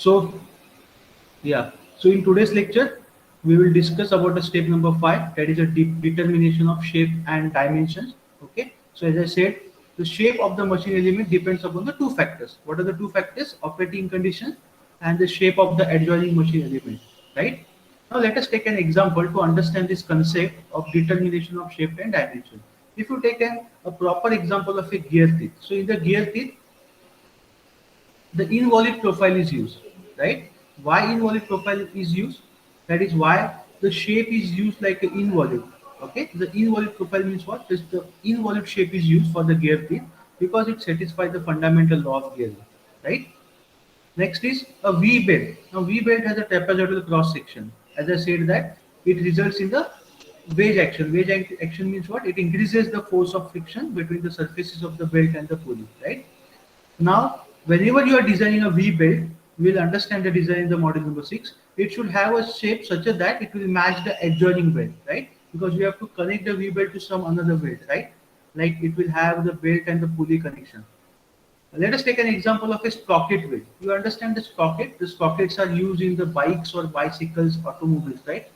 So yeah, so in today's lecture, we will discuss about the step number 5, that is a deep determination of shape and dimensions. Okay, so as I said, the shape of the machine element depends upon the two factors. What are the two factors? Operating conditions and the shape of the adjoining machine element, right? Now let us take an example to understand this concept of determination of shape and dimension. If you take a proper example of a gear teeth, so in the gear teeth, the involute profile is used, right? Why involute profile is used? That is why the shape is used like an involute. Okay, the involute profile means what? This the involute shape is used for the gear teeth because it satisfies the fundamental law of gearing, right? Next is a V belt. Now V belt has a trapezoidal cross section. As I said that it results in the wedge action. Action means what? It increases the force of friction between the surfaces of the belt and the pulley, right? Now, whenever you are designing a V belt, we will understand the design in the model number 6. It should have a shape such as that it will match the adjoining belt, right? Because we have to connect the V belt to some another belt, right? Like it will have the belt and the pulley connection. Let us take an example of a sprocket wheel. You understand the sprocket? The sprockets are used in the bikes or bicycles, automobiles, right?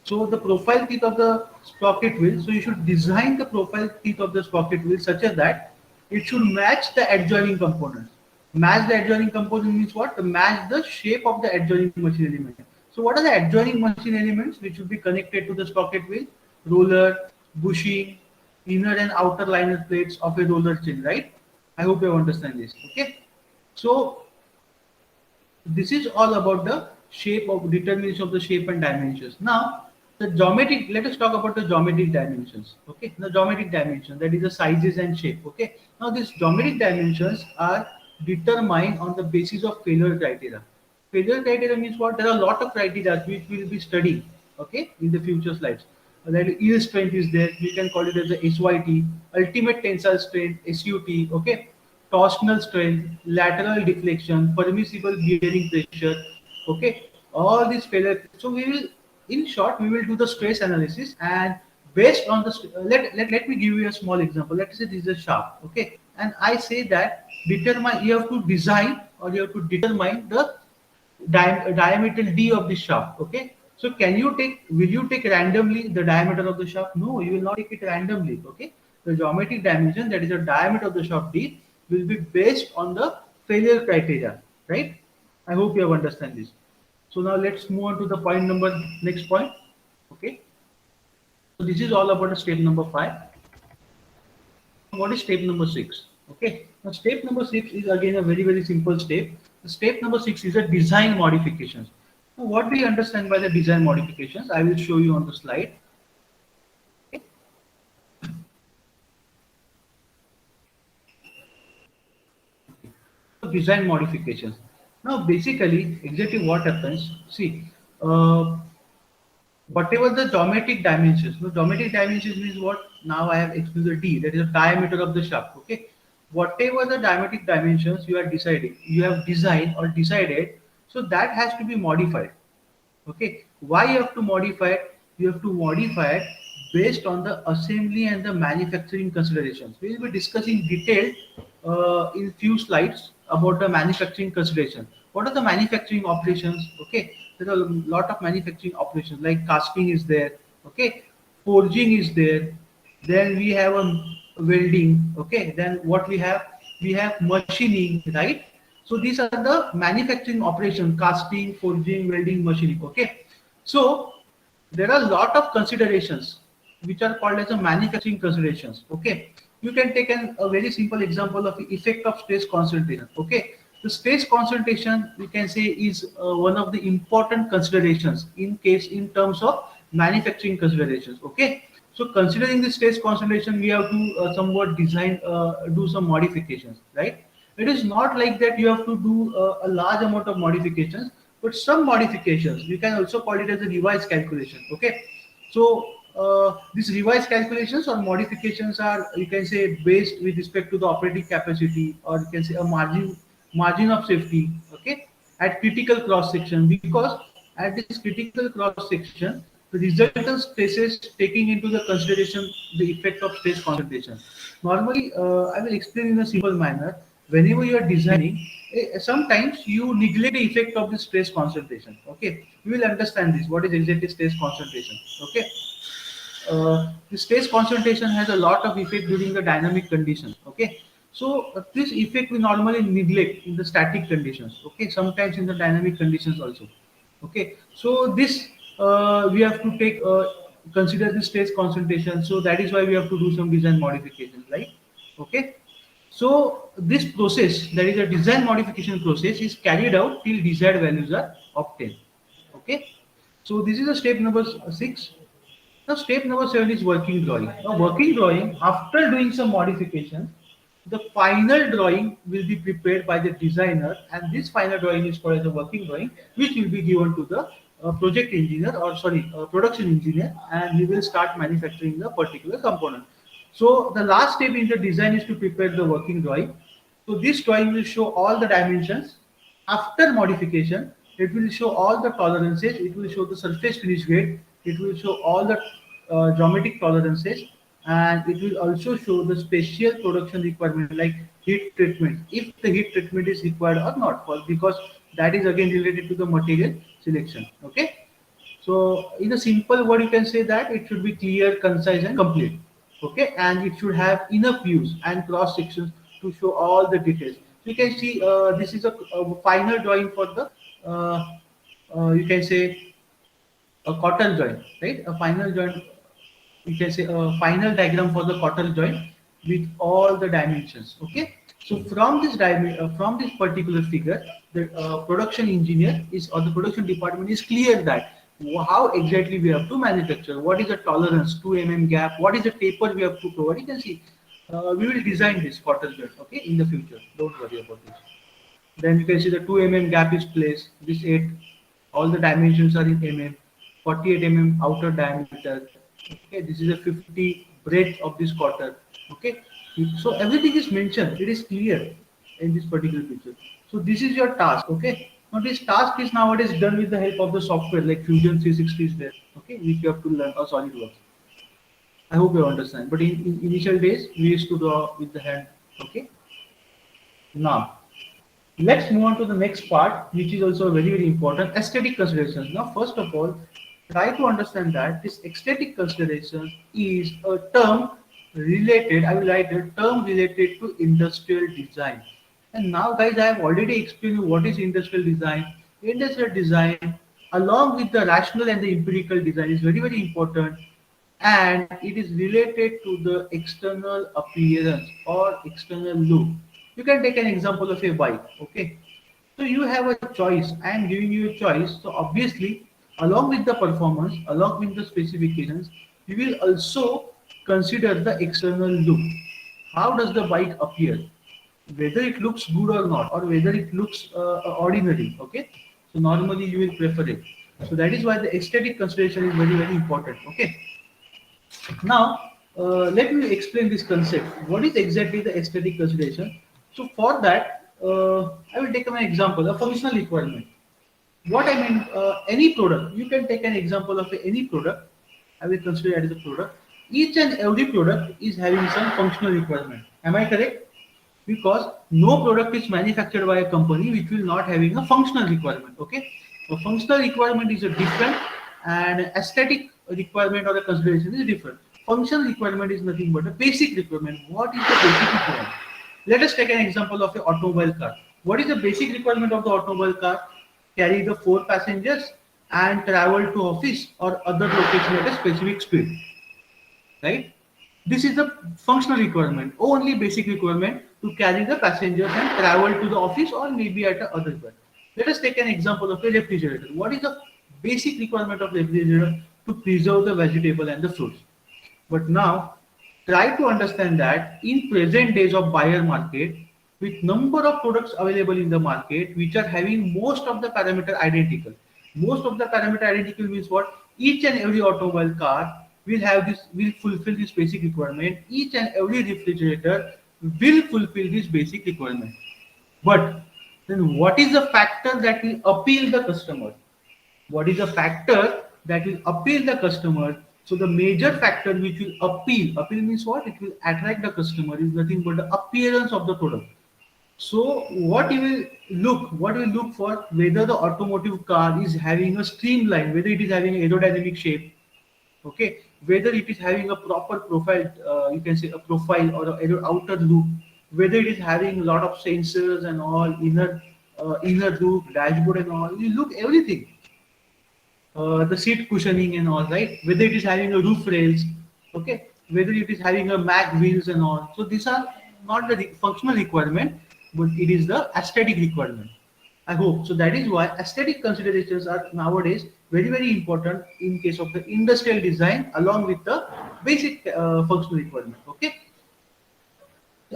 So the profile teeth of the sprocket wheel, so you should design the profile teeth of the sprocket wheel such as that it should match the adjoining components. Match the adjoining component means what? To match the shape of the adjoining machine element. So what are the adjoining machine elements which should be connected to the sprocket wheel? Roller, bushing, inner and outer liner plates of a roller chain, right? I hope you understand this. Okay. So this is all about the shape of determination of the shape and dimensions. Now the geometric, let us talk about the geometric dimensions. Okay, the geometric dimension, that is the sizes and shape. Okay, now these geometric dimensions are determined on the basis of failure criteria. Failure criteria means what? There are a lot of criteria which we will be studying, okay, in the future slides. That yield strength is there, we can call it as the SYT, ultimate tensile strength, SUT, okay, torsional strength, lateral deflection, permissible bearing pressure, okay, all these failure. So we will, in short, we will do the stress analysis, and based on the let me give you a small example. Let's say this is a shaft, okay, and I say that determine, you have to design or you have to determine the diameter d of the shaft. Okay, so can you take, will you take randomly the diameter of the shaft? No, you will not take it randomly. Okay, the geometric dimension, that is the diameter of the shaft d, will be based on the failure criteria, right? I hope you have understand this. So now let's move on to the point number, next point. Okay, so this is all about the step number 5. What is step number 6? Okay, now step number 6 is again a very simple step. The step number 6 is a design modifications. Now what do you understand by the design modifications? I will show you on the slide. Design modifications. Now basically exactly what happens, see, uh, whatever the geometric dimensions. No, geometric dimensions means what? Now I have explained the D, that is the diameter of the shaft. Okay, whatever the diametric dimensions you are deciding, you have designed or decided, so that has to be modified. Okay, why you have to modify it? You have to modify it based on the assembly and the manufacturing considerations. We will be discussing detailed in few slides about the manufacturing consideration. What are the manufacturing operations? Okay, there are a lot of manufacturing operations like casting is there. Okay, forging is there. Then we have a welding. Okay, then what we have? We have machining, right? So these are the manufacturing operations: casting, forging, welding, machining. Okay, so there are a lot of considerations which are called as a manufacturing considerations. Okay, you can take a very simple example of the effect of stress concentration. Okay, the stress concentration, we can say, is one of the important considerations in case in terms of manufacturing considerations. Okay, so considering the stress concentration, we have to somewhat design, do some modifications, right? It is not like that you have to do a large amount of modifications, but some modifications. We can also call it as a revised calculation. Okay, so these revised calculations or modifications are, you can say, based with respect to the operating capacity, or you can say a margin of safety. Okay, at critical cross section, because at this critical cross section, the resultant stresses taking into the consideration the effect of stress concentration. Normally, I will explain in a simple manner. whenever you are designing, sometimes you neglect the effect of the stress concentration. Okay, you will understand this. What is exactly stress concentration? Okay, the stress concentration has a lot of effect during the dynamic conditions. Okay, so this effect we normally neglect in the static conditions. Okay, sometimes in the dynamic conditions also. Okay, so this we have to take consider the stress concentration. So that is why we have to do some design modifications, right? Okay, so this process, that is a design modification process, is carried out till desired values are obtained. Okay, so this is a step number 6. Now, step number 7 is working drawing. Now, working drawing, after doing some modifications, the final drawing will be prepared by the designer, and this final drawing is called as a working drawing, which will be given to the project engineer, or sorry, production engineer, and he will start manufacturing the particular component. So, the last step in the design is to prepare the working drawing. So, this drawing will show all the dimensions. After modification, it will show all the tolerances, it will show the surface finish grade, it will show all the geometric tolerances, and it will also show the special production requirement like heat treatment, if the heat treatment is required or not, because that is again related to the material selection. Okay, so in a simple word, you can say that it should be clear, concise, and complete. Okay, and it should have enough views and cross sections to show all the details. So you can see this is a final drawing for the you can say a cotton joint, right? A final joint, you can say a final diagram for the cotton joint with all the dimensions. Okay, so from this particular figure, the production engineer is, or the production department is clear that how exactly we have to manufacture, what is the tolerance, 2 mm gap, what is the taper we have to provide. You can see we will design this cotton joint, okay, in the future. Don't worry about this. Then you can see the 2 mm gap is placed. This 8, all the dimensions are in mm. 48 outer diameter. Okay, this is a 50 breadth of this quarter. Okay, so everything is mentioned. It is clear in this particular picture. So this is your task. Okay, now this task is nowadays done with the help of the software like Fusion 360 is there. Okay, which you have to learn, or SolidWorks. I hope you understand. But in initial days, we used to draw with the hand. Okay, now let's move on to the next part, which is also very, very important, aesthetic considerations. Now, first of all, try to understand that this aesthetic considerations is a term related, I will write a term related to industrial design. And now, guys, I have already explained you what is industrial design. Industrial design, along with the rational and the empirical design, is very, very important, and it is related to the external appearance or external look. You can take an example of a bike. Okay, so you have a choice. I am giving you a choice. So obviously, along with the performance, along with the specifications, you will also consider the external look. How does the bike appear? Whether it looks good or not, or whether it looks ordinary. Okay, so normally you will prefer it. So that is why the aesthetic consideration is very, very important. Okay. Now, let me explain this concept. What is exactly the aesthetic consideration? So, for that, I will take an example, a functional requirement. What I mean, any product, you can take an example of any product. I will consider it as a product. Each and every product is having some functional requirement. Am I correct? Because no product is manufactured by a company which will not having a functional requirement. Okay, a functional requirement is a different, and aesthetic requirement or a consideration is different. Functional requirement is nothing but a basic requirement. What is the basic requirement? Let us take an example of an automobile car. What is the basic requirement of the automobile car? Carry the 4 passengers and travel to office or other location at a specific speed, right? This is the functional requirement, only basic requirement to carry the passengers and travel to the office or maybe at a other point. Let us take an example of a refrigerator. What is the basic requirement of refrigerator? To preserve the vegetable and the fruits. But now, try to understand that in present days of buyer market, with number of products available in the market, which are having most of the parameter identical. Most of the parameter identical means what? Each and every automobile car will have this, will fulfill this basic requirement. Each and every refrigerator will fulfill this basic requirement. But then what is the factor that will appeal the customer? What is a factor that will appeal the customer? So the major factor which will appeal means what? It will attract the customer is nothing but the appearance of the product. So what we look for, whether the automotive car is having a streamline, whether it is having an aerodynamic shape, okay, whether it is having a proper profile, you can say a profile or a outer loop, whether it is having a lot of sensors and all, inner loop, dashboard and all, you look everything, the seat cushioning and all, right? Whether it is having a roof rails, okay, whether it is having a mag wheels and all. So these are not the functional requirement, but it is the aesthetic requirement. I hope so. That is why aesthetic considerations are nowadays very important in case of the industrial design, along with the basic functional requirement. Okay.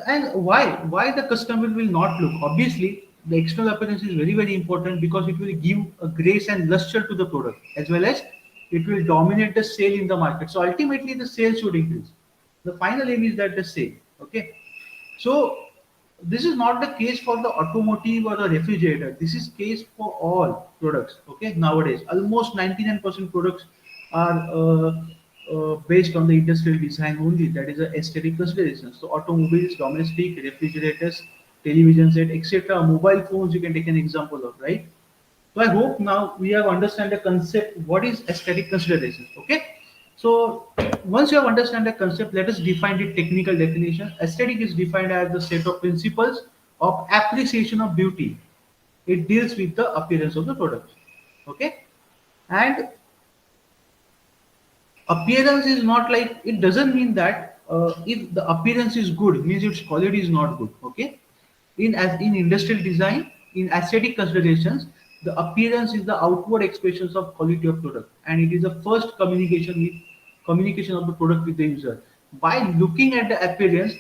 And why the customer will not look? Obviously, the external appearance is very important because it will give a grace and luster to the product, as well as it will dominate the sale in the market. So ultimately, the sales should increase. The final aim is that the sale. Okay. So this is not the case for the automotive or the refrigerator. This is case for all products. Okay. Nowadays, almost 99% products are based on the industrial design only. That is a aesthetic considerations. So automobiles, domestic, refrigerators, television set, etc. Mobile phones, you can take an example of, right? So I hope now we have understand the concept. What is aesthetic considerations? Okay. So once you have understand the concept, let us define the technical definition. Aesthetic is defined as the set of principles of appreciation of beauty. It deals with the appearance of the product. Okay. And appearance is not like, it doesn't mean that if the appearance is good means its quality is not good. Okay. In industrial design, in aesthetic considerations, the appearance is the outward expressions of quality of product, and it is the first communication of the product with the user. By looking at the appearance,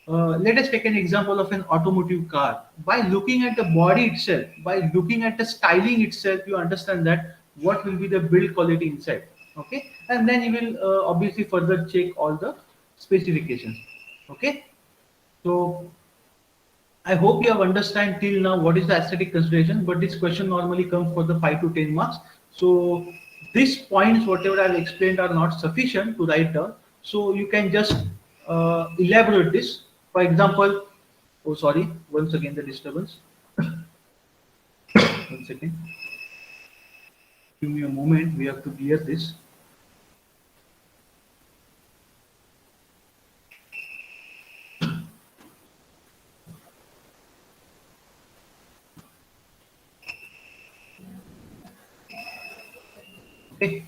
let us take an example of an automotive car. By looking at the body itself, by looking at the styling itself, you understand that what will be the build quality inside. Okay, and then you will obviously further check all the specifications. Okay, so I hope you have understand till now what is the aesthetic consideration, but this question normally comes for the 5 to 10 marks. So these points, whatever I've explained, are not sufficient to write down. So you can just elaborate this. For example, oh sorry, once again the disturbance. One second. Give me a moment. We have to clear this. Okay.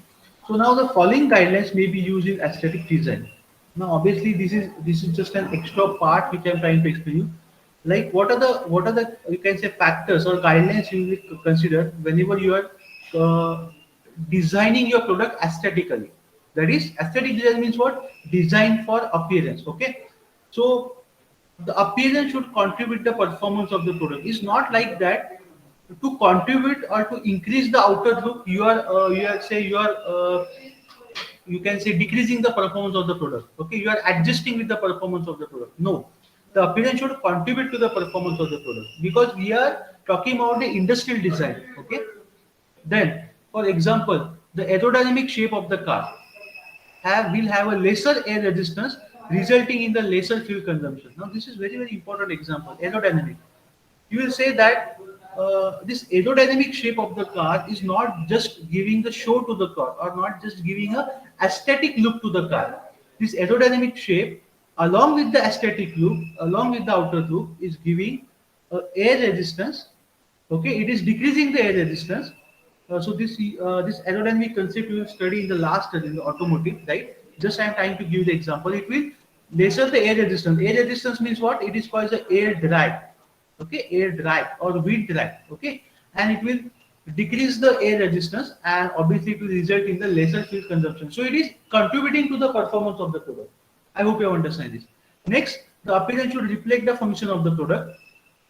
So now the following guidelines may be used in aesthetic design. Now obviously this is just an extra part which I'm trying to explain you. Like what are the you can say factors or guidelines you will consider whenever you are designing your product aesthetically. That is, aesthetic design means what? Design for appearance. Okay. So the appearance should contribute the performance of the product. It's not like that to contribute or to increase the outer look, you can say decreasing the performance of the product. Okay, you are adjusting with the performance of the product. No, the appearance should contribute to the performance of the product, because we are talking about the industrial design. Okay, then for example, the aerodynamic shape of the car will have a lesser air resistance, resulting in the lesser fuel consumption. Now this is very important example. Aerodynamic, you will say that this aerodynamic shape of the car is not just giving the show to the car, or not just giving a aesthetic look to the car. This aerodynamic shape, along with the aesthetic look, along with the outer look, is giving air resistance. Okay, it is decreasing the air resistance. So this aerodynamic concept you will study in the last in the automotive, right? Just I am trying to give the example. It will lesser the air resistance. Air resistance means what? It is called the air drag. Okay, air drag or wind drag. Okay, and it will decrease the air resistance, and obviously it will result in the lesser fuel consumption. So it is contributing to the performance of the product. I hope you understand this. Next, the appearance should reflect the function of the product.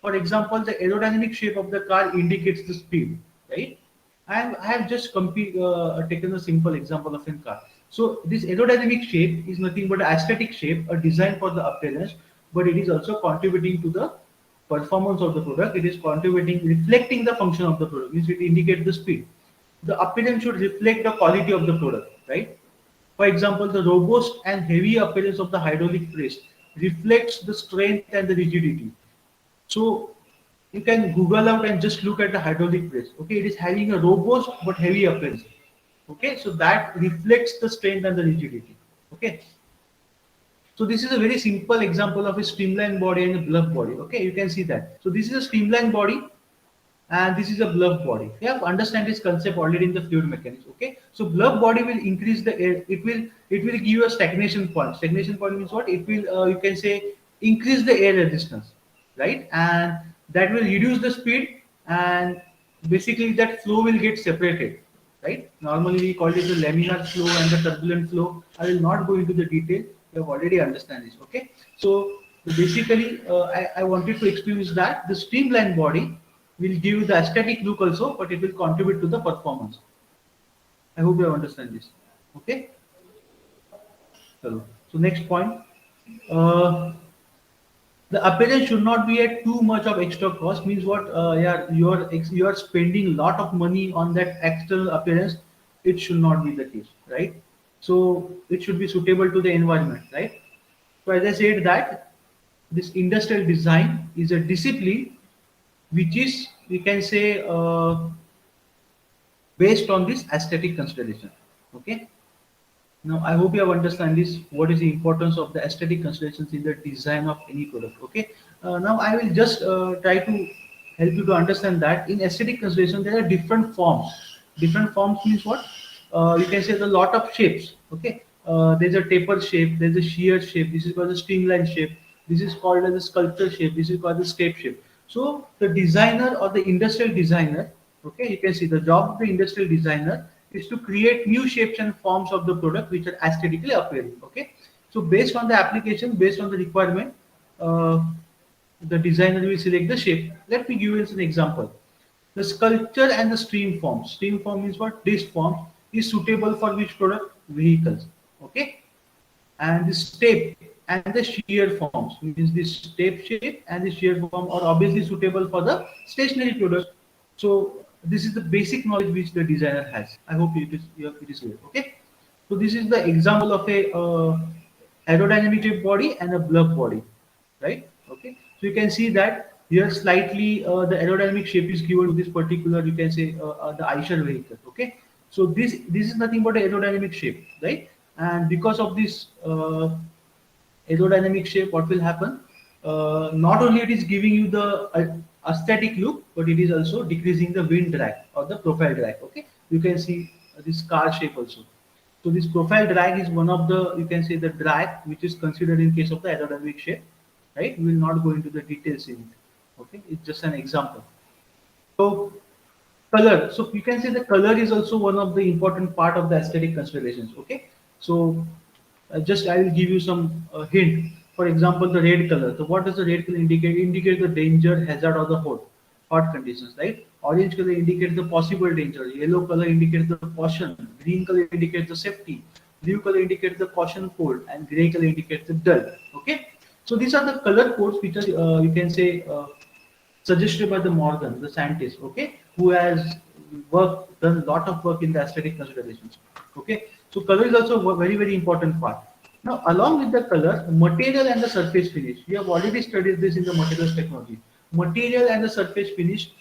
For example, the aerodynamic shape of the car indicates the speed, right? I have just taken a simple example of a car. So this aerodynamic shape is nothing but an aesthetic shape, a design for the appearance, but it is also contributing to the performance of the product. It is contributing, reflecting the function of the product. Means it indicates the speed. The appearance should reflect the quality of the product, right? For example, the robust and heavy appearance of the hydraulic press reflects the strength and the rigidity. So you can Google out and just look at the hydraulic press. Okay, it is having a robust but heavy appearance. Okay, so that reflects the strength and the rigidity. Okay, so this is a very simple example of a streamlined body and a bluff body. Okay, you can see that. So this is a streamlined body and this is a bluff body. You have to understand this concept already in the fluid mechanics. Okay, so bluff body will increase the air. It will give you a stagnation point. Stagnation point means what? It will you can say increase the air resistance, right? And that will reduce the speed and basically that flow will get separated, right? Normally we call it the laminar flow and the turbulent flow. I will not go into the detail. You have already understand this. Okay, so basically I wanted to explain is that the streamlined body will give the aesthetic look also, but it will contribute to the performance. I hope you understand this. Okay. Hello. So next point, uh, the appearance should not be at too much of extra cost. Means what? Yeah, you are spending a lot of money on that external appearance. It should not be the case, right? So it should be suitable to the environment, right? So as I said that this industrial design is a discipline which is we can say based on this aesthetic consideration. Okay. Now I hope you have understand this. What is the importance of the aesthetic considerations in the design of any product? Okay. Now I will just try to help you to understand that in aesthetic consideration there are different forms. Different forms means what? You can say the lot of shapes. Okay. There's a taper shape. There's a shear shape. This is called the streamline shape. This is called as a sculpture shape. This is called the step shape. So the designer or the industrial designer, okay, you can see the job of the industrial designer is to create new shapes and forms of the product which are aesthetically appealing. Okay, so based on the application, based on the requirement, uh, the designer will select the shape. Let me give you an example. The sculpture and the stream form. Stream form means what? This form is suitable for which product? Vehicles. Okay, and the step and the shear forms means this step shape and the shear form are obviously suitable for the stationary product. So this is the basic knowledge which the designer has. I hope it is clear. Okay, so this is the example of a aerodynamic shape body and a bluff body, right? Okay, so you can see that here slightly the aerodynamic shape is given to this particular you can say the Eicher vehicle. Okay, so this is nothing but an aerodynamic shape, right? And because of this aerodynamic shape, what will happen? Not only it is giving you the aesthetic look, but it is also decreasing the wind drag or the profile drag. Okay, you can see this car shape also. So this profile drag is one of the you can say the drag which is considered in case of the aerodynamic shape, right? We will not go into the details in it. Okay, it's just an example. So color. So you can say the color is also one of the important part of the aesthetic considerations. Okay, so just I will give you some hint. For example, the red color. So what does the red color indicate? Indicate the danger, hazard, or the hot conditions, right? Orange color indicates the possible danger. Yellow color indicates the caution. Green color indicates the safety. Blue color indicates the caution cold, and gray color indicates the dull. Okay, so these are the color codes which are you can say suggested by the Morgan, the scientist, okay, who has done a lot of work in the aesthetic considerations. Okay, so color is also a very, very important part. Now, along with the color, material and the surface finish. We have already studied this in the materials technology. Material and the surface finish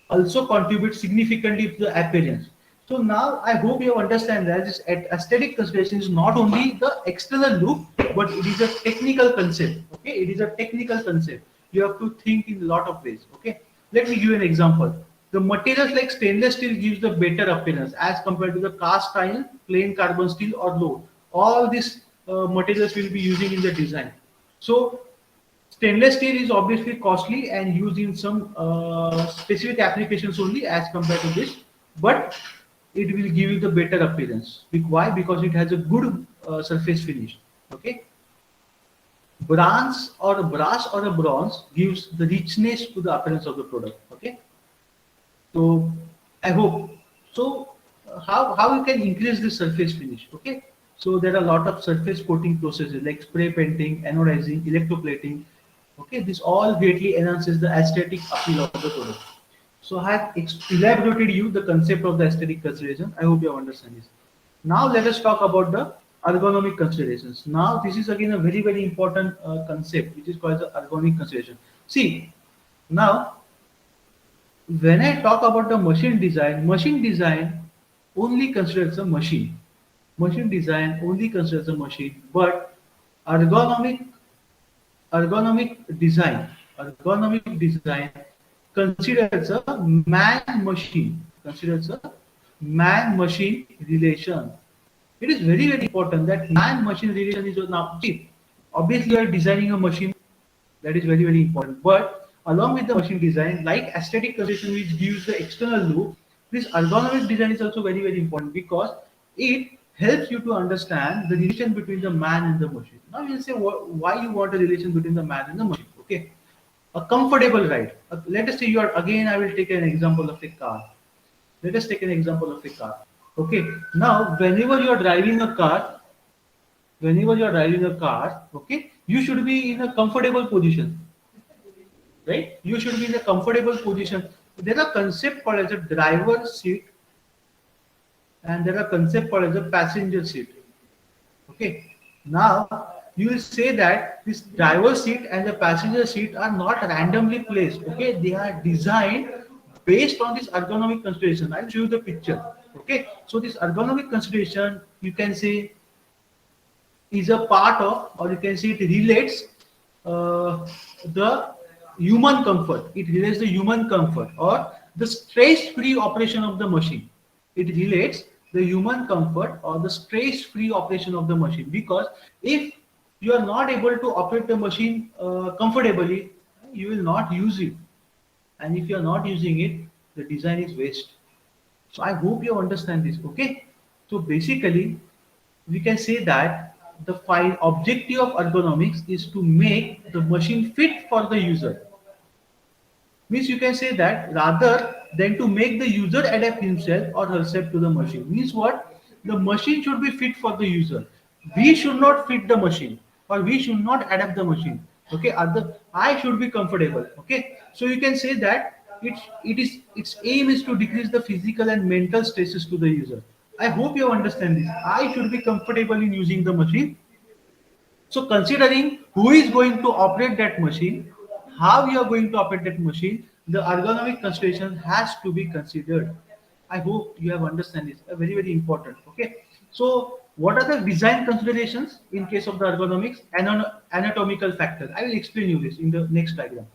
also contribute significantly to the appearance. So now I hope you understand that this aesthetic consideration is not only the external look, but it is a technical concept. Okay, it is a technical concept. You have to think in a lot of ways. Okay, let me give you an example. The materials like stainless steel gives the better appearance as compared to the cast iron, plain carbon steel, or low. All these materials will be using in the design. So stainless steel is obviously costly and used in some specific applications only as compared to this, but it will give you the better appearance. Why? Because it has a good surface finish. Okay, brass or a bronze gives the richness to the appearance of the product. Okay, so I hope so. How you can increase the surface finish? Okay, so there are a lot of surface coating processes like spray painting, anodizing, electroplating. Okay, this all greatly enhances the aesthetic appeal of the product. So I have elaborated you the concept of the aesthetic consideration. I hope you understand this. Now let us talk about the ergonomic considerations. Now this is again a very, very important concept which is called the ergonomic consideration. See, Now, when I talk about the machine design only considers a machine. Machine design only considers a machine, but ergonomic ergonomic design considers a man machine relation. It is very important that man machine relation is now see. Obviously, you are designing a machine, that is very important. But along with the machine design, like aesthetic consideration, which gives the external look, this ergonomic design is also very important because it helps you to understand the relation between the man and the machine. Now you'll say why you want a relation between the man and the machine. Okay, a comfortable ride. Let us say you are again. I will take an example of a car. Let us take an example of a car. Okay, now whenever you are driving a car, okay, you should be in a comfortable position, right? You should be in a comfortable position. There are concept called as a driver seat and there are concept called as a passenger seat. Okay. Now you will say that this driver seat and the passenger seat are not randomly placed. Okay, they are designed based on this ergonomic consideration. I'll show you the picture. Okay, so this ergonomic consideration you can say is a part of, or you can say it relates the human comfort. It relates the human comfort or the stress-free operation of the machine. It relates the human comfort or the stress-free operation of the machine because if you are not able to operate the machine comfortably, you will not use it. And if you are not using it, the design is waste. So I hope you understand this. Okay. So basically, we can say that the file objective of ergonomics is to make the machine fit for the user. Means you can say that rather than to make the user adapt himself or herself to the machine. Means what? The machine should be fit for the user. We should not fit the machine or we should not adapt the machine. Okay, other I should be comfortable. Okay, so you can say that its aim is to decrease the physical and mental stresses to the user. I hope you understand this. I should be comfortable in using the machine, so considering who is going to operate that machine, how you are going to operate that machine, the ergonomic consideration has to be considered. I hope you have understand this. Very important. Okay. So what are the design considerations in case of the ergonomics and on anatomical factors? I will explain you this in the next diagram.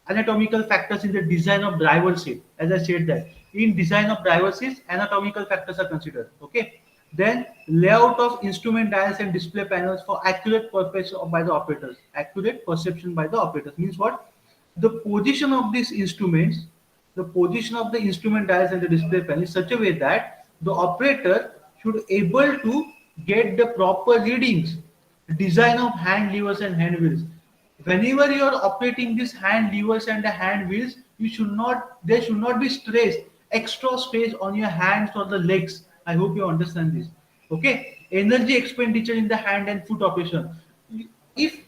Anatomical factors in the design of driver seat. As I said that in design of driver seats, anatomical factors are considered. Okay. Then layout of instrument dials and display panels for accurate perception by the operators. Accurate perception by the operators means what? The position of these instruments, the position of the instrument dials and the display panel is such a way that the operator should able to get the proper readings. Design of hand levers and hand wheels. Whenever you are operating these hand levers and the hand wheels, you should not there should not be stress, extra stress on your hands or the legs. I hope you understand this. Okay, energy expenditure in the hand and foot operation. If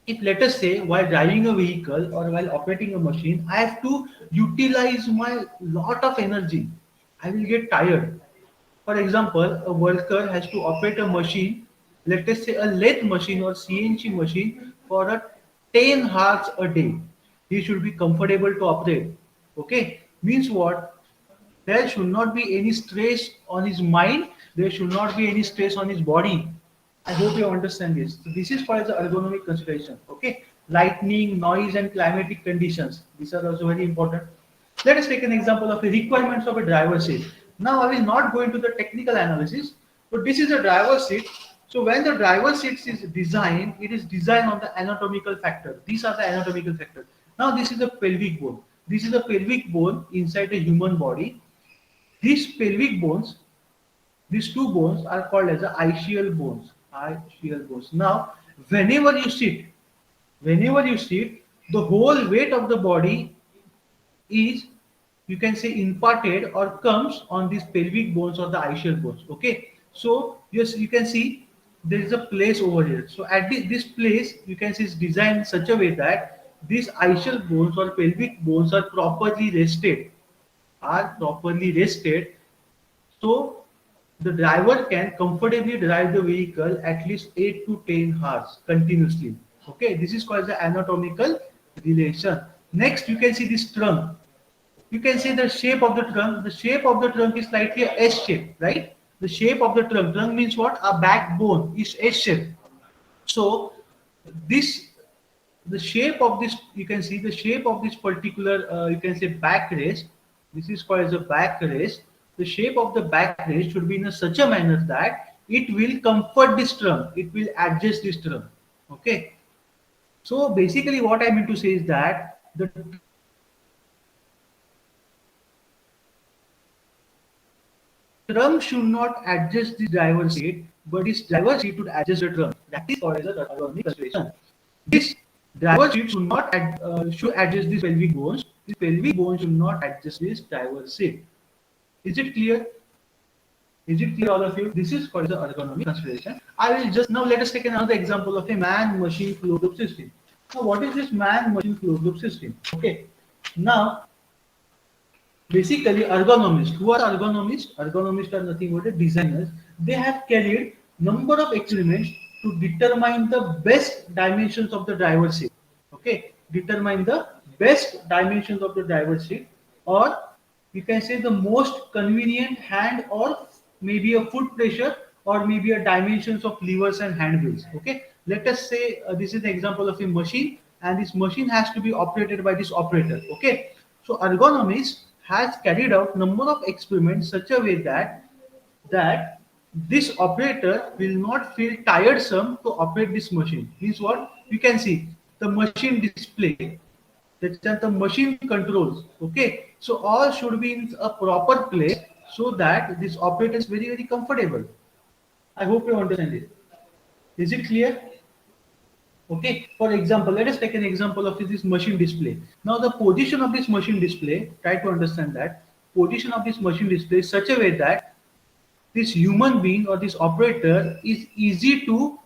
if let us say while driving a vehicle or while operating a machine, I have to utilize my lot of energy. I will get tired. For example, a worker has to operate a machine, let us say a lathe machine or CNC machine for a 10 hours a day. He should be comfortable to operate. Okay, means what? There should not be any stress on his mind. There should not be any stress on his body. I hope you understand this. So this is called the ergonomic consideration. Okay, lightning, noise, and climatic conditions. These are also very important. Let us take an example of the requirements of a driver seat. Now I will not go into the technical analysis, but this is a driver seat. So when the driver seat is designed, it is designed on the anatomical factor. These are the anatomical factors. Now this is a pelvic bone. This is a pelvic bone inside the human body. These pelvic bones, these two bones are called as the ischial bones. Ischial bones. Now, whenever you sit, the whole weight of the body is, you can say, imparted or comes on these pelvic bones or the ischial bones. Okay. So yes, you can see there is a place over here. So at this place, you can see it's designed in such a way that these ischial bones or pelvic bones are properly rested, so the driver can comfortably drive the vehicle at least 8 to 10 hours continuously. Okay, this is called the anatomical relation. Next, you can see this trunk. You can see the shape of the trunk. The shape of the trunk is slightly S shape, right? The shape of the trunk. Trunk means what? A backbone is S shape. So this, the shape of this, you can see the shape of this particular, you can say back race. This is called as a back race. The shape of the back race should be in a such a manner that it will comfort this trunk. It will adjust this trunk. Okay. So basically, what I mean to say is that the trunk should not adjust the driver's seat, but this driver's seat should adjust the trunk. That is called as a ergonomic consideration. This driver's seat should not should adjust these pelvic bones. This pelvic bone should not adjust this driver's seat. Is it clear? Is it clear, all of you? This is called the ergonomic consideration. I will just now let us take another example of a man-machine closed loop system. Now, what is this man-machine closed loop system? Okay. Now, basically, ergonomists. Who are ergonomists? Ergonomists are nothing but designers. They have carried number of experiments to determine the best dimensions of the driver's seat. Okay, determine the best dimensions of the driver's seat, or you can say the most convenient hand or maybe a foot pressure or maybe a dimensions of levers and handwheels. Okay, let us say this is an example of a machine, and this machine has to be operated by this operator. Okay, so ergonomist has carried out number of experiments such a way that this operator will not feel tiresome to operate this machine. Means what? You can see the machine display, that's the machine controls. Okay, so all should be in a proper place so that this operator is very very comfortable. I hope you understand it. Is it clear? Okay, for example, let us take an example of this machine display. Now the position of this machine display, try to understand that position of this machine display is such a way that this human being or this operator is easy to,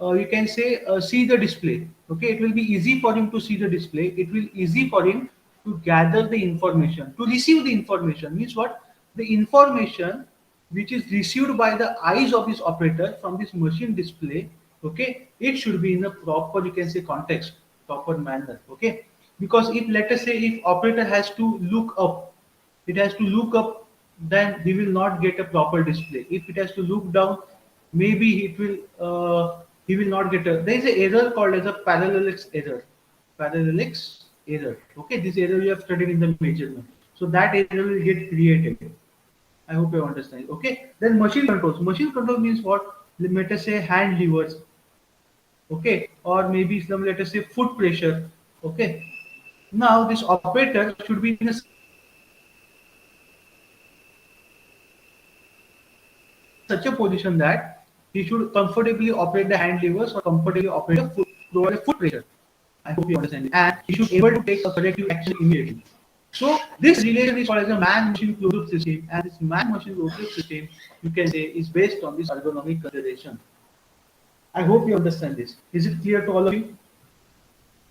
you can say, see the display. Okay, it will be easy for him to see the display. It will easy for him to gather the information, to receive the information. Means what? The information which is received by the eyes of this operator from this machine display, okay, it should be in a proper, you can say, context, proper manner. Okay, because if, let us say, if operator has to look up, it has to look up, then he will not get a proper display. If it has to look down, maybe it will, he will not get a, there is an error called as a parallax error. Parallax error. Okay, this error you have studied in the measurement. So that error will get created. I hope you understand. Okay, then machine controls. Machine control means what? Let us say hand levers. Okay, or maybe some, let us say, foot pressure. Okay, now this operator should be in a such a position that he should comfortably operate the hand levers or comfortably operate the foot, provide a foot pressure. I hope you understand it. And he should be able to take a corrective action immediately. So this relation is called as a man-machine closed-loop system, and this man-machine closed-loop system, you can say, is based on this ergonomic consideration. I hope you understand this. Is it clear to all of you?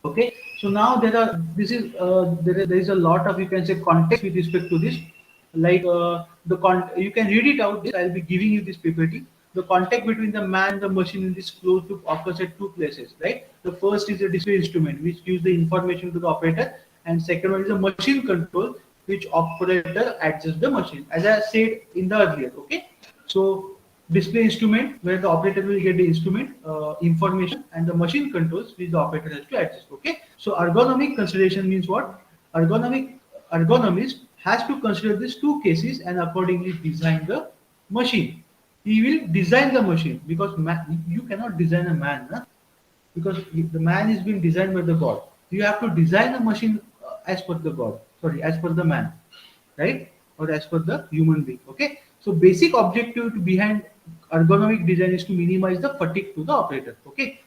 Okay. So now there are, this is there is a lot of, you can say, context with respect to this. Like you can read it out. This I'll be giving you this PPT. The contact between the man and the machine in this closed loop occurs at two places, right? The first is a display instrument which gives the information to the operator, and second one is a machine control which operator adjusts the machine. As I said in the earlier, okay. So display instrument where the operator will get the instrument information, and the machine controls which the operator has to adjust. Okay, so ergonomic consideration means what? Ergonomist has to consider these two cases and accordingly design the machine. He will design the machine because you cannot design a man, huh? Because the man is being designed by the God. You have to design a machine as per the God, sorry, as per the man, right? Or as per the human being. Okay, so basic objective behind ergonomic design is to minimize the fatigue to the operator. Okay,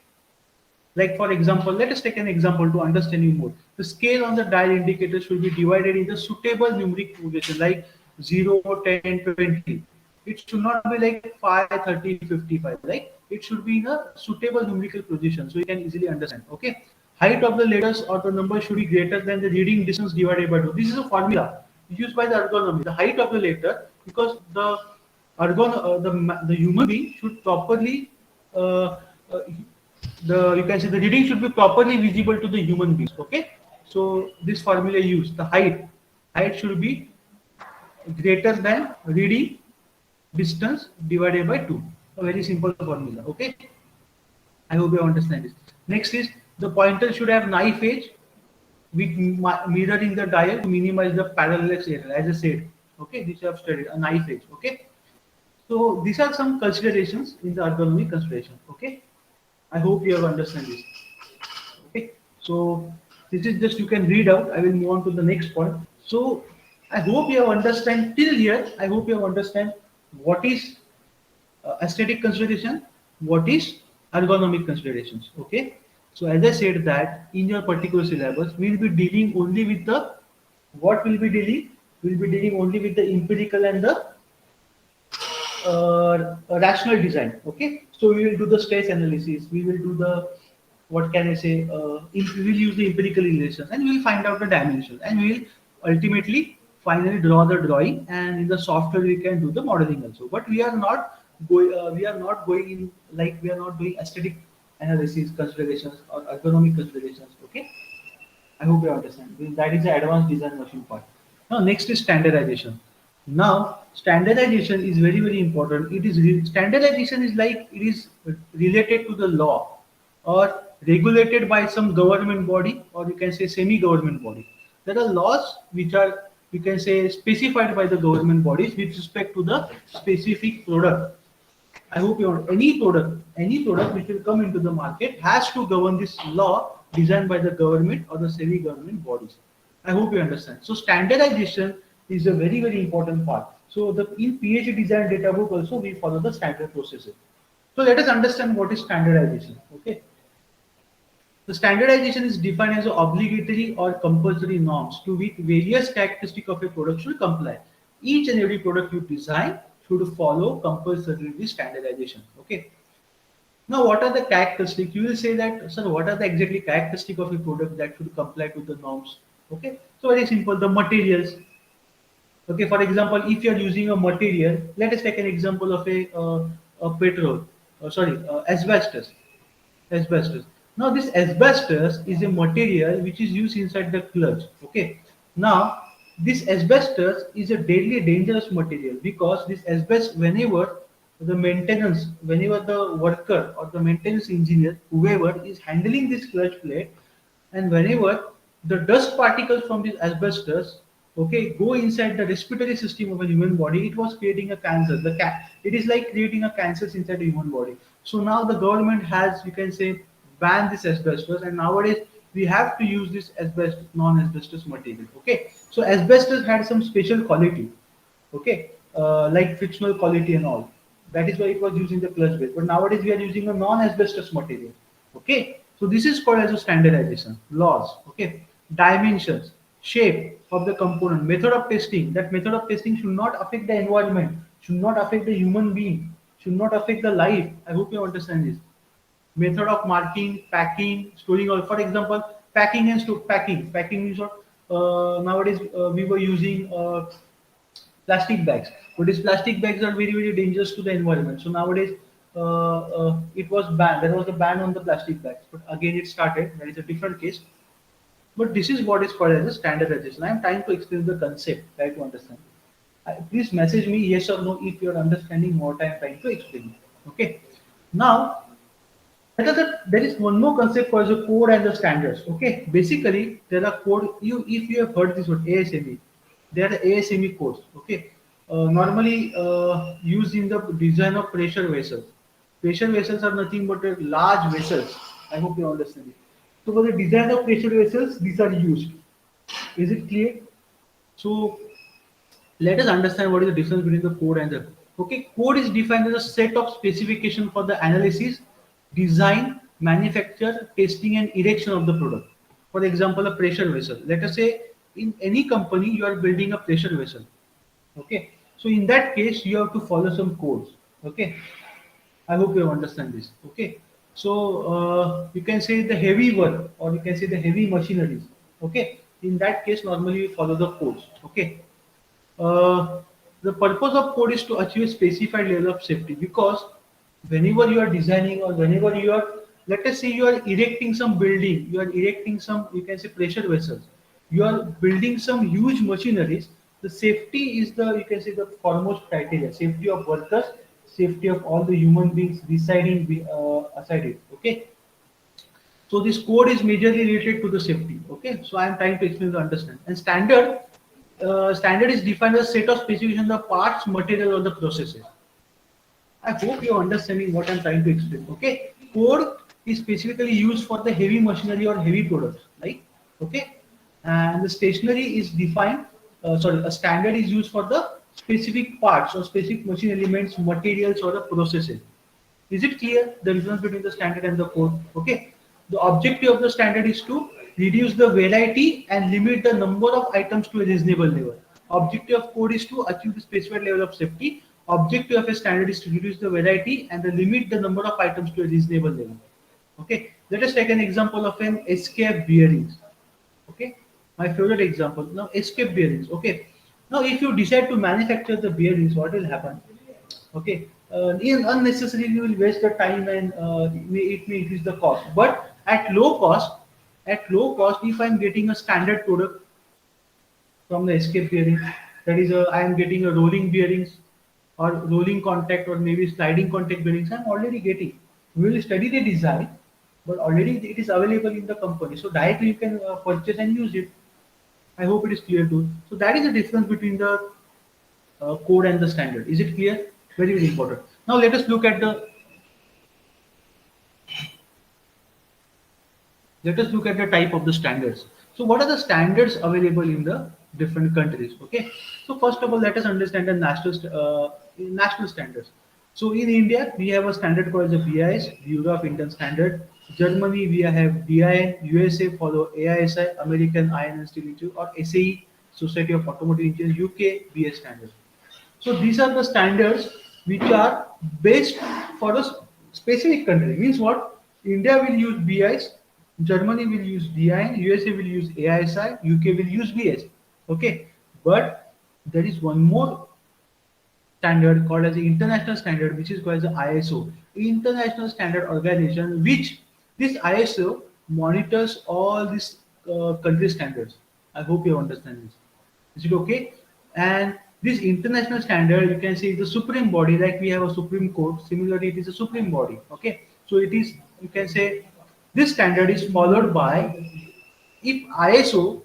like for example, let us take an example to understand you more. The scale on the dial indicator should be divided into suitable numeric progression like 0, 10, 20. It should not be like 5, 30, 55. Right? It should be in a suitable numerical position so you can easily understand. Okay. Height of the letters or the number should be greater than the reading distance divided by 2. This is a formula used by the ergonomy. The height of the letter, because the the human being should properly uh, the, you can say, the reading should be properly visible to the human beings. Okay, So this formula used, the height should be greater than reading distance divided by 2. A very simple formula. Okay. I hope you understand this. Next is the pointer should have knife edge with mirroring the dial to minimize the parallax error, as I said. Okay, this you have studied, a knife edge. Okay. So these are some considerations in the ergonomic consideration. Okay. I hope you have understand this. Okay. So this is just you can read out. I will move on to the next point. So I hope you have understand till here. I hope you have understand what is aesthetic consideration, what is ergonomic considerations. Okay. So as I said that in your particular syllabus, we will be dealing only with the what will be dealing? We will be dealing only with the empirical and the rational design. Okay, so we will do the stress analysis. We will do the what can I say? We will use the empirical relations, and we will find out the dimensions, and we will ultimately finally draw the drawing. And in the software, we can do the modeling also. But we are not going. We are not going in like we are not doing aesthetic analysis considerations or ergonomic considerations. Okay, I hope you understand. That is the advanced design machine part. Now, next is standardization. Now, standardization is very, very important. Standardization is like it is related to the law or regulated by some government body, or you can say semi-government body. There are laws which are, you can say, specified by the government bodies with respect to the specific product. I hope you want any product which will come into the market has to govern this law designed by the government or the semi-government bodies. I hope you understand. So standardization is a very, very important part. So the in PhD design data book also we follow the standard processes. So let us understand what is standardization. Okay. The standardization is defined as obligatory or compulsory norms to which various characteristics of a product should comply. Each and every product you design should follow compulsorily standardization. Okay. Now, what are the characteristics? You will say that, sir, what are the exactly characteristics of a product that should comply to the norms? Okay. So very simple. The materials. Okay. For example, if you are using a material, let us take an example of a petrol. Asbestos. Asbestos. Now this asbestos is a material which is used inside the clutch. Okay. Now this asbestos is a deadly dangerous material because this asbestos, whenever the worker or the maintenance engineer, whoever is handling this clutch plate, and whenever the dust particles from this asbestos, okay, go inside the respiratory system of a human body, it was creating a cancer. It is like creating a cancer inside the human body. So now the government has, you can say, banned this asbestos, and nowadays we have to use this asbestos, non-asbestos material. Okay, so asbestos had some special quality, okay, like frictional quality and all. That is why it was used in the clutch base. But nowadays we are using a non-asbestos material. Okay, so this is called as a standardization. Laws. Okay, dimensions, shape of the component, method of testing. That method of testing should not affect the environment, should not affect the human being, should not affect the life. I hope you understand this. Method of marking, packing, storing. All, for example, packing and packing. Packing is what nowadays we were using plastic bags, but these plastic bags are very, very dangerous to the environment. So nowadays it was banned. There was a ban on the plastic bags, but again it started. That is a different case. But this is what is called as a standardization. I am trying to explain the concept. Try to understand. Please message me yes or no if you are understanding what I am trying to explain. Okay. Now there is one more concept called the code and the standards. Okay, basically there are code. If you have heard this word ASME, there are ASME codes. Okay, normally used in the design of pressure vessels. Pressure vessels are nothing but large vessels. I hope you understand it. So for the design of pressure vessels, these are used. Is it clear? So let us understand what is the difference between the code and the okay. Code is defined as a set of specification for the analysis, design, manufacture, testing, and erection of the product. For example, a pressure vessel. Let us say in any company you are building a pressure vessel. Okay, so in that case you have to follow some codes. Okay, I hope you understand this. Okay, so you can say the heavy work or you can say the heavy machineries. Okay, in that case normally we follow the codes. Okay, the purpose of code is to achieve a specified level of safety because whenever you are designing or whenever you are let us say you are erecting some building, you are erecting some, you can say, pressure vessels, you are building some huge machineries. The safety is the, you can say, the foremost criteria. Safety of workers, safety of all the human beings residing aside it. Okay, so this code is majorly related to the safety. Okay, so I am trying to explain the understand. And standard is defined as set of specifications of parts, material, or the processes. I hope you're understanding what I'm trying to explain. Okay, code is specifically used for the heavy machinery or heavy products, right? Okay, and the stationary is defined. Sorry, a standard is used for the specific parts or specific machine elements, materials, or the processes. Is it clear the difference between the standard and the code? Okay. The objective of the standard is to reduce the variety and limit the number of items to a reasonable level. Objective of code is to achieve the specified level of safety. Objective of a standard is to reduce the variety and limit the number of items to a reasonable level. Okay. Let us take an example of an escape bearings. Okay, my favorite example. Now escape bearings. Okay, now if you decide to manufacture the bearings, what will happen? Okay, unnecessarily you will waste the time and it may increase the cost. But at low cost, if I'm getting a standard product from the escape bearing, that is, I am getting a rolling bearings or rolling contact or maybe sliding contact bearings. I'm already getting. We will study the design, but already it is available in the company. So directly you can purchase and use it. I hope it is clear too. So that is the difference between the code and the standard. Is it clear? Very, very important. Now let us look at the type of the standards. So what are the standards available in the different countries? Okay. So first of all, let us understand the national standards. So in India, we have a standard called the BIS, Bureau of Indian Standard. Germany, we have DIN. USA follow AISI, American Iron and Steel Institute, or SAE, Society of Automotive Engineers. UK, BS standards. So these are the standards which are based for a specific country. Means what? India will use BIS, Germany will use DIN, USA will use AISI, UK will use BS. Okay, but there is one more standard called as the international standard, which is called as the ISO, International Standard Organization, which this ISO monitors all these country standards. I hope you understand this. Is it okay? And this international standard, you can say, is the supreme body, like we have a Supreme Court. Similarly, it is a supreme body. Okay, so it is. You can say this standard is followed by, if ISO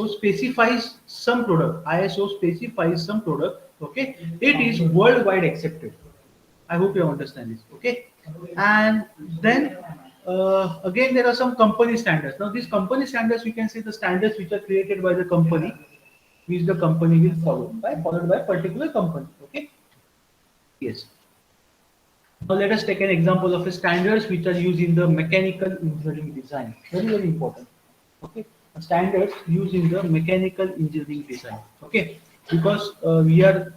specifies some product, okay, it is worldwide accepted. I hope you understand this. Okay, and then again there are some company standards. Now these company standards, we can say, the standards which are created by the company, which the company will followed by particular company. Okay, yes. Now let us take an example of the standards which are used in the mechanical engineering design. Very, very important. Okay, standards used in the mechanical engineering design. Okay, because we are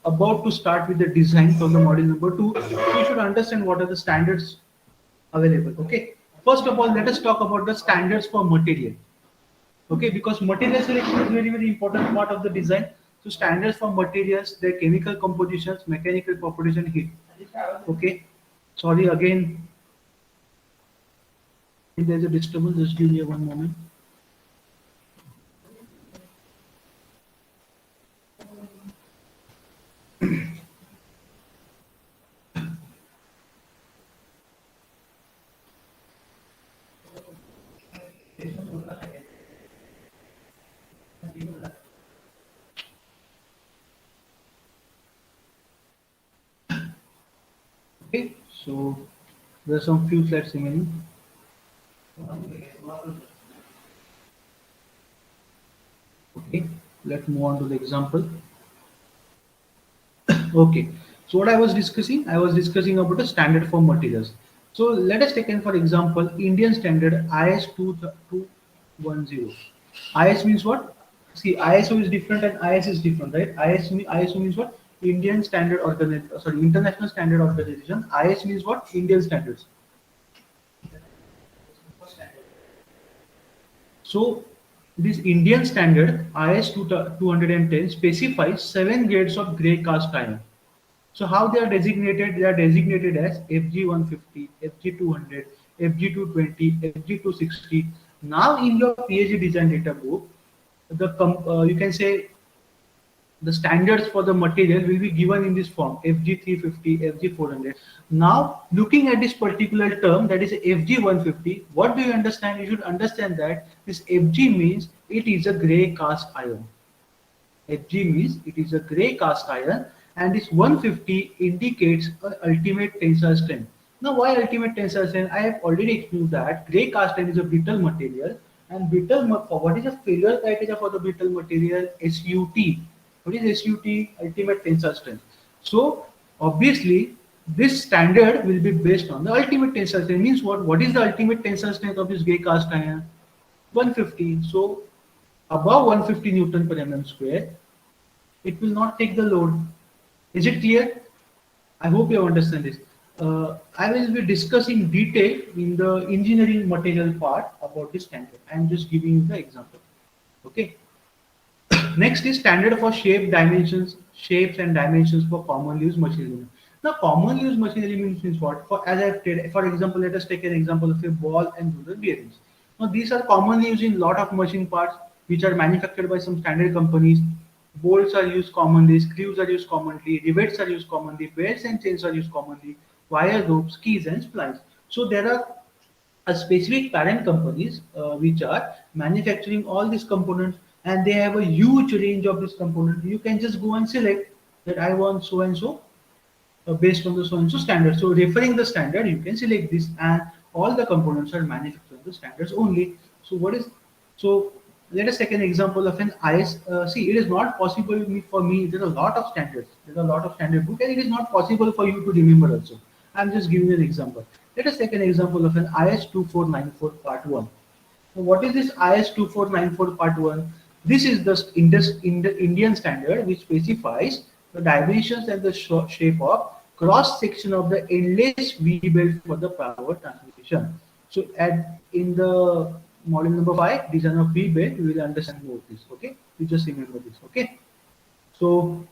about to start with the design from the module number 2, we should understand what are the standards available. Okay, first of all, let us talk about the standards for material. Okay, because material selection is very, very important part of the design. So standards for materials, their chemical compositions, mechanical properties, and heat. Okay, sorry again, if there's a disturbance, just give me one moment. Okay, so there are some few slides remaining. Okay, let's move on to the example. Okay, so what I was discussing about the standard for materials. So let us take in for example Indian standard IS 2210. IS means what? See, ISO is different and IS is different, right? ISO means what? Indian Standard Organization, sorry, International Standard Organization. IS means what? Indian standards. So this Indian standard IS 210 specifies 7 grades of grey cast iron. So how they are designated? They are designated as FG150, FG200, FG220, FG260. Now in your PhD design data book, you can say the standards for the material will be given in this form FG350, FG400. Now looking at this particular term, that is FG150, what do you understand? You should understand that this FG means it is a gray cast iron. Fg means it is a gray cast iron, and this 150 indicates a ultimate tensile strength. Now why ultimate tensile strength? I have already explained that gray cast iron is a brittle material, and what is the failure criteria for the brittle material? SUT. What is SUT? Ultimate tensile strength. So obviously this standard will be based on the ultimate tensile strength. Means what? What is the ultimate tensile strength of this gray cast iron? 150. So above 150 Newton per mm square, it will not take the load. Is it clear? I hope you understand this. I will be discussing detail in the engineering material part about this standard. I am just giving you the example. Okay. Next is standard for shapes and dimensions for commonly used machinery. Now, commonly used machinery means what? For example, let us take an example of a ball and roller bearings. Now, these are commonly used in lot of machine parts which are manufactured by some standard companies. Bolts are used commonly, screws are used commonly, rivets are used commonly, belts and chains are used commonly, wire ropes, keys and splines. So there are a specific parent companies which are manufacturing all these components, and they have a huge range of these components. You can just go and select that I want so and so based on the so and so standard. So referring the standard, you can select this, and all the components are manufactured on the standards only. So what is so? Let us take an example of an IS. See, it is not possible for me. There are a lot of standards. There are a lot of standard book, and it is not possible for you to remember also. I'm just giving you an example. Let us take an example of an IS 2494 Part 1. So what is this IS 2494 Part 1? This is the Indian standard which specifies the dimensions and the shape of cross section of the endless V belt for the power transmission. So in the model number 5, design of V belt, we will understand more of this. Okay, you just remember this. Okay, so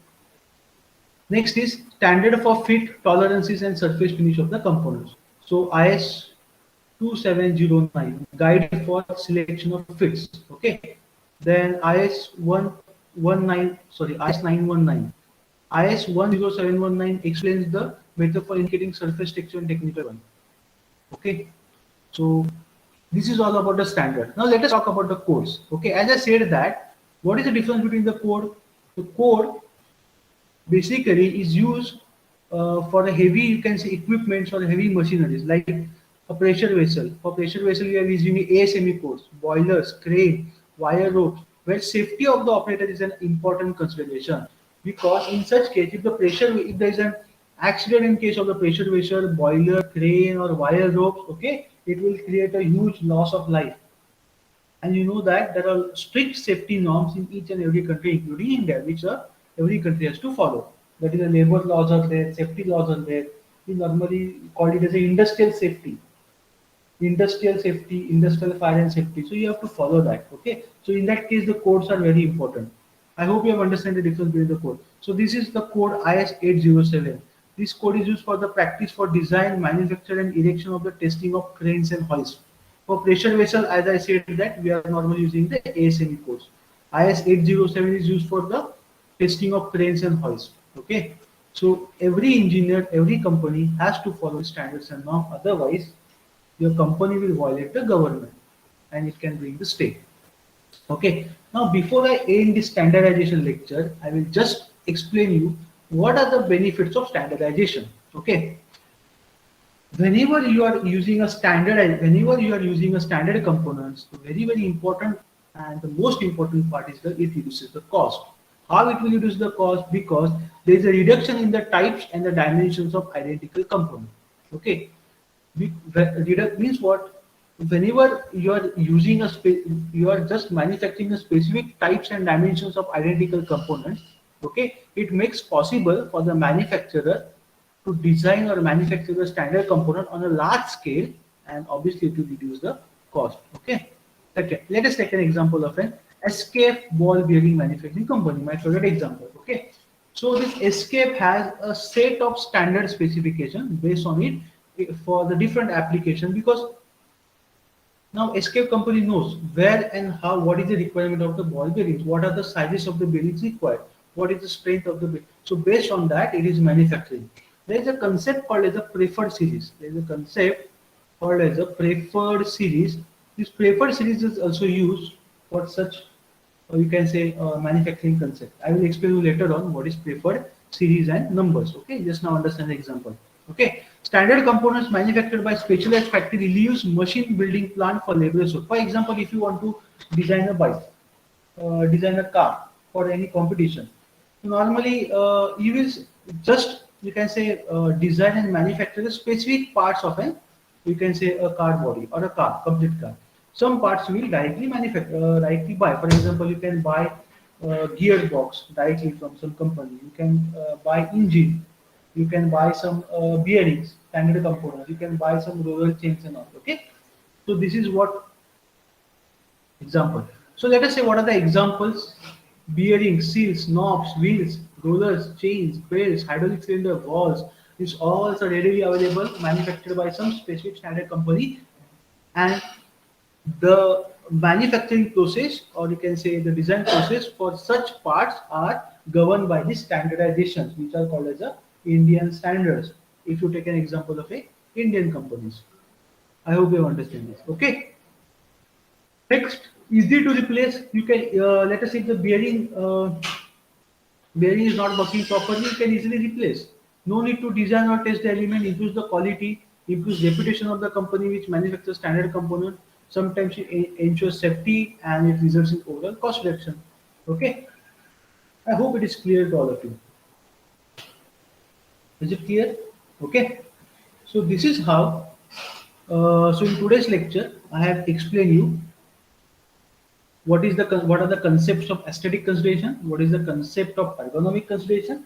next is standard for fit, tolerances and surface finish of the components. So IS 2709 guide for selection of fits. Okay, then IS 919. IS 10719 explains the method for indicating surface texture and technical one. Okay, so this is all about the standard. Now let us talk about the codes. Okay, as I said that, what is the difference between the code? The code basically is used for the heavy, you can say, equipments or heavy machineries like a pressure vessel. For pressure vessel, we are using ASME codes, boilers, crane, wire ropes, where safety of the operator is an important consideration. Because in such case, if there is an accident in case of the pressure vessel, boiler, crane, or wire ropes, okay, it will create a huge loss of life. And you know that there are strict safety norms in each and every country, including India, which every country has to follow. That is, the labor laws are there, safety laws are there. We normally call it as a industrial safety, industrial fire and safety. So you have to follow that. Okay. So in that case, the codes are very important. I hope you have understand the difference between the code. So this is the code IS 807. This code is used for the practice for design, manufacture and erection of the testing of cranes and hoists. For pressure vessel, as I said that we are normally using the ASME codes. IS 807 is used for the testing of cranes and hoists. Okay. So every engineer, every company has to follow standards and norms. Otherwise, your company will violate the government and it can bring the state. Okay. Now, before I end this standardization lecture, I will just explain you what are the benefits of standardization. Okay. Whenever you are using a standard components, very important and the most important part is that it reduces the cost. How it will reduce the cost? Because there is a reduction in the types and the dimensions of identical component. Okay, means what? Whenever you are using you are just manufacturing a specific types and dimensions of identical components. Okay, it makes possible for the manufacturer to design or manufacture a standard component on a large scale, and obviously to reduce the cost. Okay. Okay. Let us take an example of an escape ball bearing manufacturing company, my favorite example. Okay. So this Escape has a set of standard specification based on it for the different application, because now Escape company knows where and how, what is the requirement of the ball bearings, what are the sizes of the bearings required, what is the strength of the bearing. So based on that, it is manufacturing. There is a concept called as a preferred series. There is a concept called as a preferred series. This preferred series is also used for such, or you can say, manufacturing concept. I will explain you later on what is preferred series and numbers. Okay, just now understand the example. Okay, standard components manufactured by specialized factory leaves machine building plant for laborers. So, for example, if you want to design a bike, design a car for any competition, normally you will just, you can say, design and manufacture the specific parts of an, you can say, a car body or a car, complete car. Some parts you will directly manufacture, directly buy. For example, you can buy gearbox directly from some company. You can buy engine. You can buy some bearings, standard components. You can buy some roller chains and all. Okay. So this is what example. So let us say what are the examples: bearings, seals, knobs, wheels, rollers, chains, belts, hydraulic cylinder, valves. These all are readily available, manufactured by some specific standard company, and the manufacturing process, or you can say the design process for such parts, are governed by the standardizations, which are called as the Indian standards. If you take an example of a Indian companies, I hope you understand this. Okay. Next, easy to replace. You can, let us say the bearing is not working properly, you can easily replace. No need to design or test the element, improves the quality, improves reputation of the company which manufactures standard component. Sometimes it ensures safety and it results in overall cost reduction. Okay, I hope it is clear to all of you. Is it clear? Okay, so this is how. So in today's lecture, I have explained you what are the concepts of aesthetic consideration, what is the concept of ergonomic consideration,